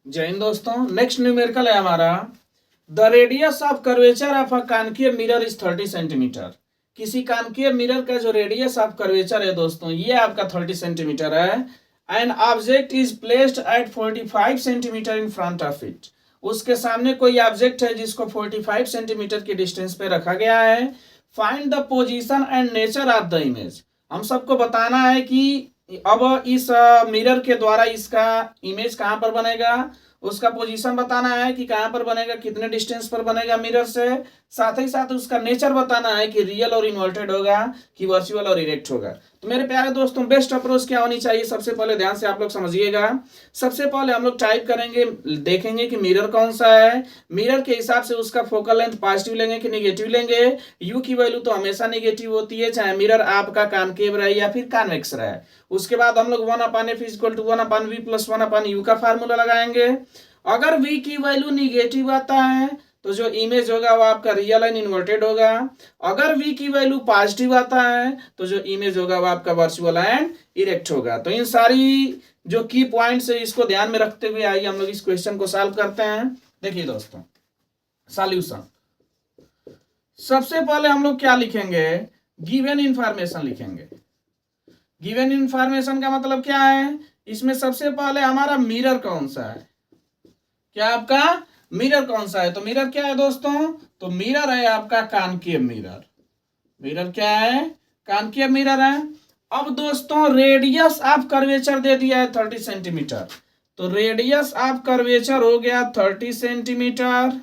जय हिंद दोस्तों। Next numerical है हमारा the radius of curvature of a concave mirror is 30 centimetre. किसी कॉन्केव मिरर का जो रेडियस ऑफ कर्वेचर है दोस्तों ये आपका 30 सेंटीमीटर है। An object is placed at 45 centimetre in front of it. उसके सामने कोई ऑब्जेक्ट है जिसको 45 सेंटीमीटर की डिस्टेंस पे रखा गया है। Find the position and nature of the image. हम सबको बताना है कि अब इस मिरर के द्वारा इसका इमेज कहाँ पर बनेगा, उसका पोजीशन बताना है कि कहाँ पर बनेगा, कितने डिस्टेंस पर बनेगा मिरर से। साथ ही साथ उसका नेचर बताना है कि रियल और इन्वर्टेड होगा कि वर्चुअल और इरेक्ट होगा। तो मेरे प्यारे दोस्तों बेस्ट अप्रोच क्या होनी चाहिए, सबसे पहले ध्यान से आप लोग समझिएगा। सबसे पहले हम लोग टाइप करेंगे, देखेंगे कि मिरर कौन सा है। मिरर के हिसाब से उसका फोकल लेंथ पॉजिटिव लेंगे कि नेगेटिव लेंगे। यू की वैल्यू तो हमेशा नेगेटिव होती है, चाहे मिरर आपका कॉनकेव रहे या फिर कॉन्वेक्स रहे। उसके बाद हम लोग 1/f = 1/v + 1/u का फार्मूला लगाएंगे। अगर v की वैल्यू निगेटिव आता है तो जो इमेज होगा वो आपका रियल एंड इन्वर्टेड होगा। अगर v की वैल्यू पॉजिटिव आता है तो जो इमेज होगा वो आपका वर्चुअल एंड इरेक्ट होगा। तो इन सारी जो की पॉइंट्स है इसको ध्यान में रखते हुए आइए हम लोग इस क्वेश्चन को सॉल्व करते हैं। देखिए दोस्तों सॉल्यूशन, सबसे पहले हम लोग क्या लिखेंगे, गिवन इंफॉर्मेशन लिखेंगे। गिवन इंफॉर्मेशन का मतलब क्या है, इसमें सबसे पहले हमारा मिरर कौन सा है, क्या आपका मिरर कौन सा है। तो मिरर क्या है दोस्तों, तो मिरर है आपका कॉनकेव मिरर। मिरर क्या है, कॉनकेव मिरर है। अब दोस्तों रेडियस ऑफ कर्वेचर दे दिया है 30 सेंटीमीटर, तो रेडियस ऑफ कर्वेचर हो गया 30 सेंटीमीटर,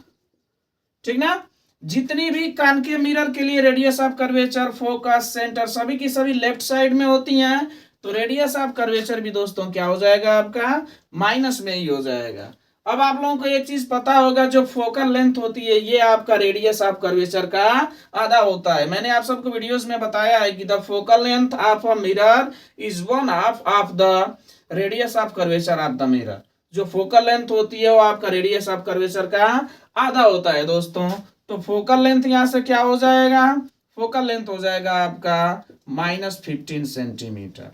ठीक ना। जितनी भी कॉनकेव मिरर के लिए radius of curvature, focus, centre सभी की सभी लेफ्ट साइड में होती हैं, तो रेडियस ऑफ कर्वेचर भी दोस्तों क्या हो जाएगा आपका माइनस में ही हो जाएगा। अब आप लोगों को एक चीज पता होगा, जो फोकल लेंथ होती है ये आपका रेडियस ऑफ कर्वेचर का आधा होता है। मैंने आप सबको वीडियोस में बताया है कि the focal length of a mirror is 1/2 of the radius of curvature of the mirror. जो फोकल लेंथ होती है वो आपका रेडियस ऑफ कर्वेचर का आधा होता है दोस्तों। तो फोकल लेंथ यहां से क्या हो जाएगा, फोकल लेंथ हो जाएगा आपका -15 सेंटीमीटर।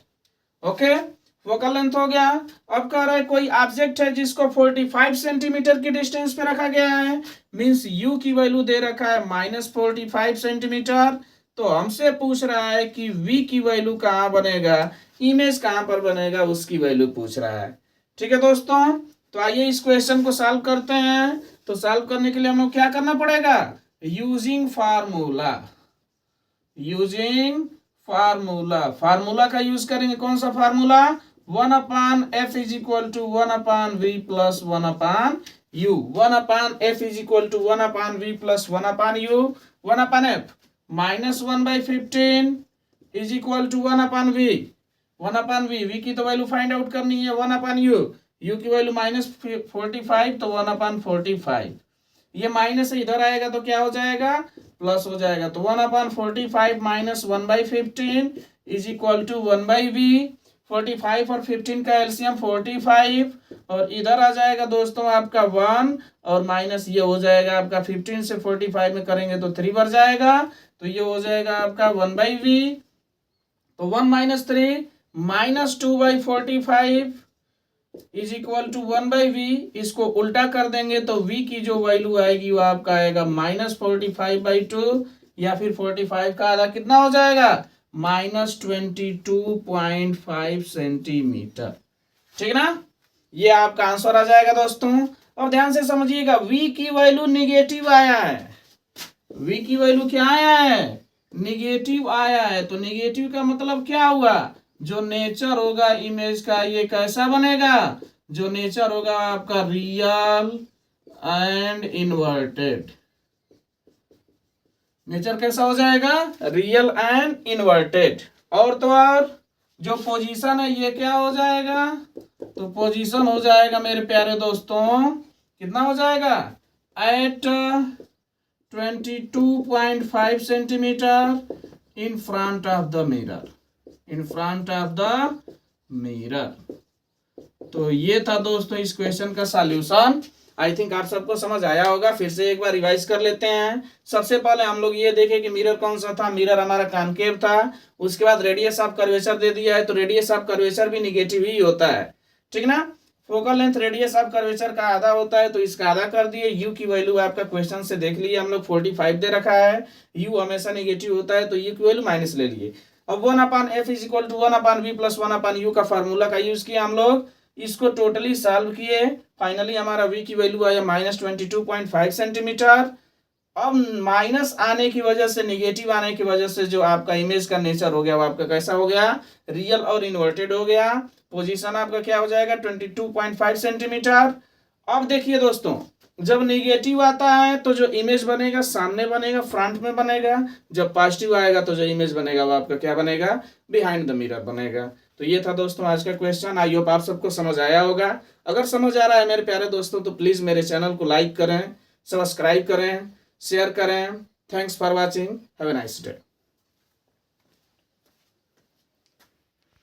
ओके, फोकल लेंथ हो गया। अब कह रहा है कोई ऑब्जेक्ट है जिसको 45 सेंटीमीटर की डिस्टेंस पे रखा गया है, मींस u की वैल्यू दे रखा है -45 सेंटीमीटर। तो हमसे पूछ रहा है कि v की वैल्यू कहाँ बनेगा, इमेज कहाँ पर बनेगा, उसकी वैल्यू पूछ रहा है। ठीक है दोस्तों, तो आइए इस क्वेश्चन को सॉल्व करते हैं। तो सॉल्व करने के लिए हम लोग क्या करना पड़ेगा, using formula. Using formula, formula का यूज करेंगे। कौन सा formula, 1/f = 1/v + 1/u। 1/f = 1/v + 1/u। 1/f -1/15 = 1/v। 1/v, v की तो वैल्यू फाइंड आउट करनी है, 1/u। u की वैल्यू -45 तो 1/45। ये माइनस इधर आएगा तो क्या हो जाएगा, प्लस हो जाएगा। तो 1/45 - 1/15 = 1/v। 45 और 15 का एलसीएम 45, और इधर आ जाएगा दोस्तों आपका 1, और माइनस ये हो जाएगा आपका 15 से 45 में करेंगे तो 3 बढ़ जाएगा, तो ये हो जाएगा आपका 1/v। तो 1 - 3 -2/45 = 1/v। इसको उल्टा कर देंगे तो v की जो वैल्यू आएगी वो आपका आएगा -45/2, या फिर 45 का आधा कितना हो जाएगा, -22.5 सेंटीमीटर। ठीक ना, ये आपका आंसर आ जाएगा दोस्तों। और ध्यान से समझिएगा, v की वैल्यू निगेटिव आया है। v की वैल्यू क्या आया है, निगेटिव आया है। तो निगेटिव का मतलब क्या हुआ, जो नेचर होगा इमेज का ये कैसा बनेगा, जो नेचर होगा आपका रियल एंड इन्वर्टेड। नेचर कैसा हो जाएगा, रियल एंड इन्वर्टेड। और तो और जो पोजीशन है ये क्या हो जाएगा, तो पोजीशन हो जाएगा मेरे प्यारे दोस्तों, कितना हो जाएगा, at 22.5 centimetre in front of the mirror. In front of the mirror. तो ये था दोस्तों इस क्वेश्चन का सॉल्यूशन। आई थिंक आप सबको समझ आया होगा। फिर से एक बार रिवाइज कर लेते हैं। सबसे पहले हम लोग ये देखें कि मिरर कौन सा था, मिरर हमारा कॉनकेव था। उसके बाद रेडियस ऑफ कर्वेचर दे दिया है, तो रेडियस ऑफ कर्वेचर भी निगेटिव ही होता है, ठीक ना। Focal length radius of curvature का आधा होता है, तो इसका आधा कर दिए। यू की वैल्यू आपका क्वेश्चन से देख लिए हम लोग 45 दे रखा है। यू हमेशा नेगेटिव होता है, तो यू की वैल्यू माइनस ले लिए। अब 1/f is equal to 1/v plus 1/u का फार्मूला का यूज किया हम लोग, इसको टोटली सॉल्व किए। फाइनली हमारा v की वैल्यू आया -22.5 सेंटीमीटर। अब माइनस आने की वजह से, नेगेटिव आने की वजह से जो आपका इमेज का नेचर हो गया वो आपका कैसा हो गया, रियल और इन्वर्टेड हो गया। पोजीशन आपका क्या हो जाएगा 22.5 सेंटीमीटर। अब देखिए दोस्तों, जब नेगेटिव आता है तो जो इमेज बनेगा सामने बनेगा, फ्रंट में बनेगा। जब पॉजिटिव आएगा तो जो इमेज बनेगा वो आपका क्या बनेगा, बिहाइंड द मिरर बनेगा। तो ये था दोस्तों आज का क्वेश्चन। आई होप आप सबको समझ आया होगा। अगर समझ आ रहा है मेरे प्यारे दोस्तों तो प्लीज मेरे चैनल को लाइक करें, सब्सक्राइब करें, शेयर करें। Thanks for watching, have a nice day.